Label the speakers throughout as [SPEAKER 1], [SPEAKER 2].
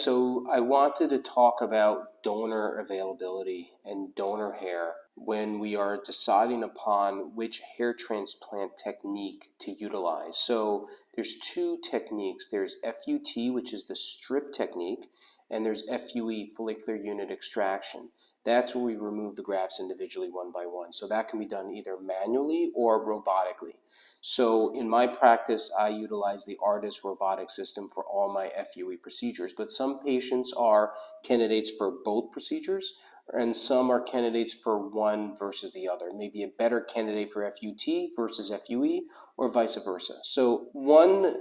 [SPEAKER 1] so I wanted to talk about donor availability and donor hair when we are deciding upon which hair transplant technique to utilize. So there's two techniques. There's FUT, which is the strip technique, and there's FUE, follicular unit extraction. That's where we remove the grafts individually one by one. So that can be done either manually or robotically. So in my practice, I utilize the ARTIS robotic system for all my FUE procedures, but some patients are candidates for both procedures, and some are candidates for one versus the other. Maybe a better candidate for FUT versus FUE, or vice versa. So one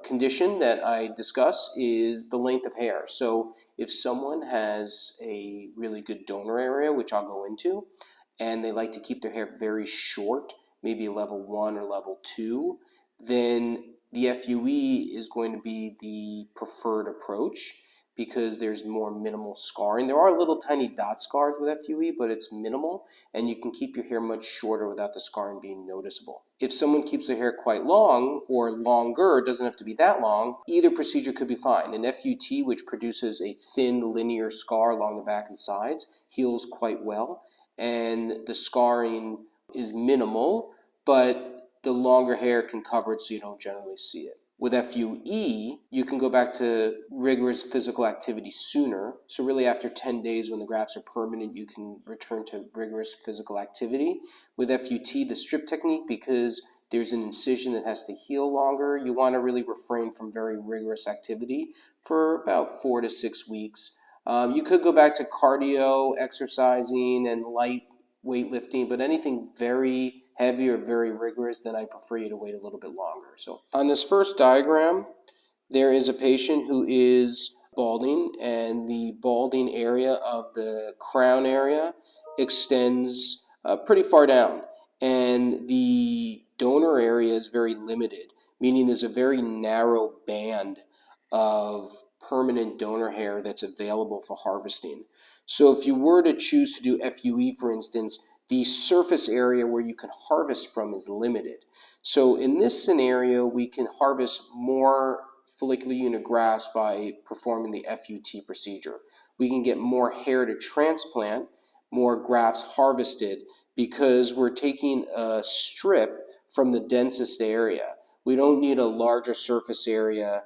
[SPEAKER 1] condition that I discuss is the length of hair. So if someone has a really good donor area, which I'll go into, and they like to keep their hair very short, maybe level 1 or level 2, then the FUE is going to be the preferred approach because there's more minimal scarring. There are little tiny dot scars with FUE, but it's minimal, and you can keep your hair much shorter without the scarring being noticeable. If someone keeps their hair quite long or longer, it doesn't have to be that long, either procedure could be fine. An FUT, which produces a thin linear scar along the back and sides, heals quite well, and the scarring is minimal, but the longer hair can cover it so you don't generally see it. With FUE, you can go back to rigorous physical activity sooner. So really after 10 days when the grafts are permanent, you can return to rigorous physical activity. With FUT, the strip technique, because there's an incision that has to heal longer, you want to really refrain from very rigorous activity for about 4 to 6 weeks. You could go back to cardio, exercising, and light weightlifting, but anything very heavy or very rigorous, then I prefer you to wait a little bit longer. So on this first diagram, there is a patient who is balding, and the balding area of the crown area extends pretty far down, and the donor area is very limited, meaning there's a very narrow band of permanent donor hair that's available for harvesting. So if you were to choose to do FUE, for instance, the surface area where you can harvest from is limited. So in this scenario, we can harvest more follicular unit grafts by performing the FUT procedure. We can get more hair to transplant, more grafts harvested, because we're taking a strip from the densest area. We don't need a larger surface area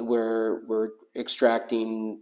[SPEAKER 1] where we're extracting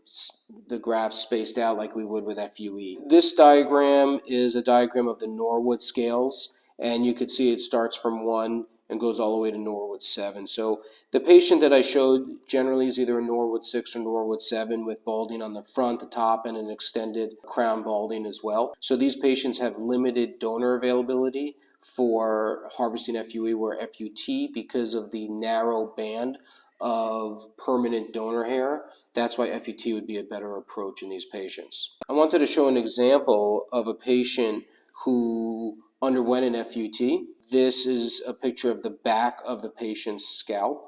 [SPEAKER 1] the grafts spaced out like we would with FUE. This diagram is a diagram of the Norwood scales, and you could see it starts from 1 and goes all the way to Norwood 7. So the patient that I showed generally is either a Norwood 6 or Norwood 7 with balding on the front, the top, and an extended crown balding as well. So these patients have limited donor availability for harvesting FUE or FUT because of the narrow band of permanent donor hair. That's why FUT would be a better approach in these patients. I wanted to show an example of a patient who underwent an FUT. This is a picture of the back of the patient's scalp,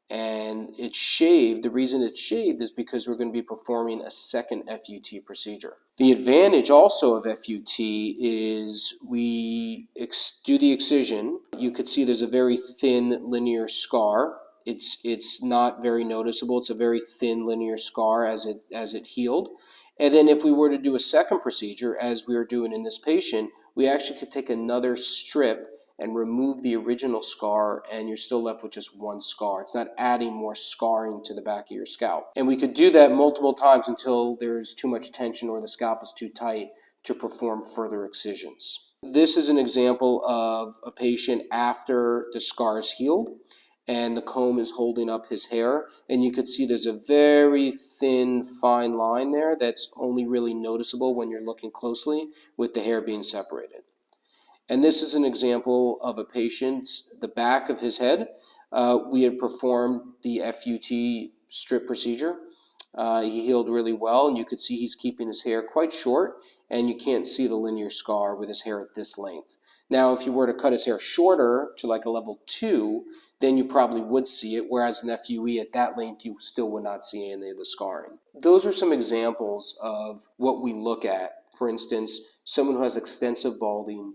[SPEAKER 1] and it's shaved. The reason it's shaved is because we're going to be performing a second FUT procedure. The advantage also of FUT is we do the excision. You could see there's a very thin linear scar. It's not very noticeable. It's a very thin linear scar as it healed. And then if we were to do a second procedure, as we are doing in this patient, we actually could take another strip and remove the original scar, and you're still left with just one scar. It's not adding more scarring to the back of your scalp. And we could do that multiple times until there's too much tension or the scalp is too tight to perform further excisions. This is an example of a patient after the scar is healed, and the comb is holding up his hair, and you could see there's a very thin, fine line there that's only really noticeable when you're looking closely with the hair being separated. And this is an example of a patient's, the back of his head. We had performed the FUT strip procedure. He healed really well, and you could see he's keeping his hair quite short, and you can't see the linear scar with his hair at this length. Now, if you were to cut his hair shorter to like a level 2, then you probably would see it, whereas in FUE at that length, you still would not see any of the scarring. Those are some examples of what we look at. For instance, someone who has extensive balding,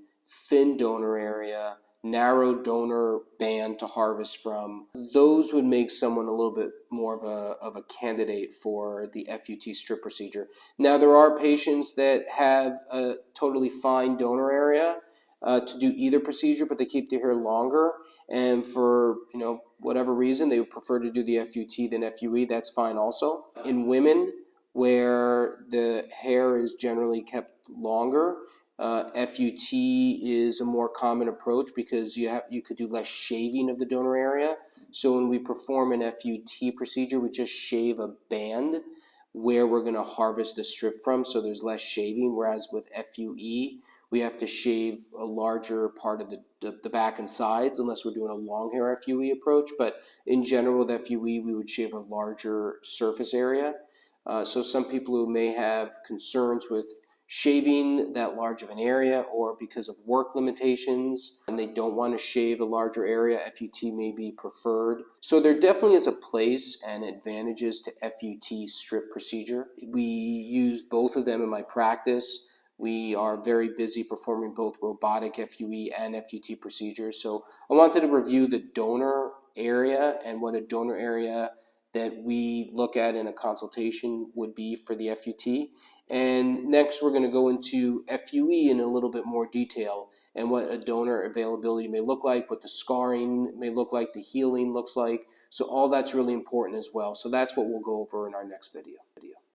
[SPEAKER 1] thin donor area, narrow donor band to harvest from, those would make someone a little bit more of a candidate for the FUT strip procedure. Now, there are patients that have a totally fine donor area to do either procedure, but they keep their hair longer, and for whatever reason they would prefer to do the FUT than FUE. That's fine also. In women where the hair is generally kept longer, FUT is a more common approach because you could do less shaving of the donor area. So when we perform an FUT procedure, we just shave a band where we're going to harvest the strip from, so there's less shaving. Whereas with FUE, we have to shave a larger part of the back and sides, unless we're doing a long hair FUE approach. But in general, with FUE, we would shave a larger surface area. So some people who may have concerns with shaving that large of an area, or because of work limitations and they don't want to shave a larger area, FUT may be preferred. So there definitely is a place and advantages to FUT strip procedure. We use both of them in my practice. We are very busy performing both robotic FUE and FUT procedures. So I wanted to review the donor area and what a donor area that we look at in a consultation would be for the FUT. And next, we're going to go into FUE in a little bit more detail and what a donor availability may look like, what the scarring may look like, the healing looks like. So all that's really important as well. So that's what we'll go over in our next video.